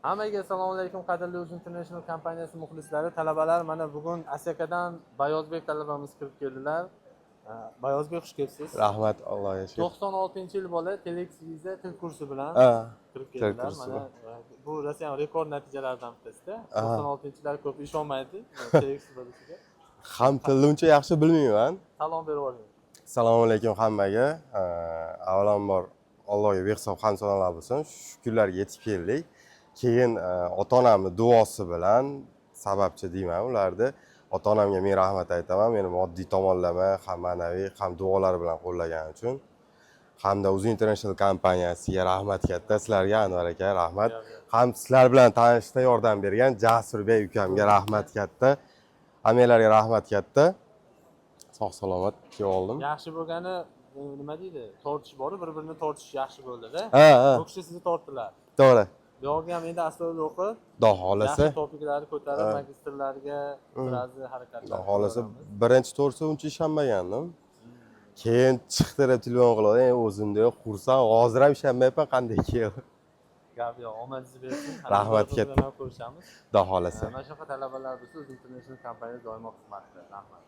Hammaga assalomu alaykum qadrli O'z International kompaniyasi muxlislari, talabalar. Mana bugun Asakadan Bayozbek talabamiz kirib keldilar. Bayozbek, xush kelibsiz. Rahmat, Allohga shukr. 96-yil bola Telex viza til kursi bilan kirib keldilar. Mana bu rosa rekord natijalardan bittasida. 96-yillar ko'p ishonmaydi Telex bo'lishiga. Ham tilni uncha yaxshi bilmayman. Salom berib oling. Assalomu alaykum hammaga. Avvalambor Allohga behisob hamd sanolar bo'lsin. Shu kunlarga yetib keldik. Keyin ota-onamning duosi bilan sababchi deyman ularni. Ota-onamga men rahmat aytaman. Meni moddiy tomonlama, ham ma'naviy, ham duolari bilan qo'llagani uchun. Hamda O'z International kompaniyasiga rahmat katta. Sizlarga Anvar aka rahmat. Ham sizlar bilan tanishishda yordam bergan Jasurbek ukamga rahmat katta. Hammalarga rahmat katta. Sog' salomat kelib oldim. Yaxshi bo'lgani nima deydi? Tortish bor, bir-birini tortish yaxshi bo'ldi-da. Bu kishi sizni tortdilar. To'g'ri. Buyog'iga ham endi astoydil o'qib, Xudo xolasa, yaxshi topiklarni ko'tarib, magistrlarga ba'zi harakatlar. Xudo xolasa birinchi to'rtsa uncha ishonmagandim. Keyin chiqdi deb telefon qiladi. O'zimda yo'q, xursand, hozir ham ishonmayapman qanday keldi. Gap yo'q, omadingizni bersin. Rahmat katta. Ko'rishamiz. Xudo xolasa. Mana shunaqa talabalar biz O'z International kompaniyasi doimo xizmatda. Rahmat.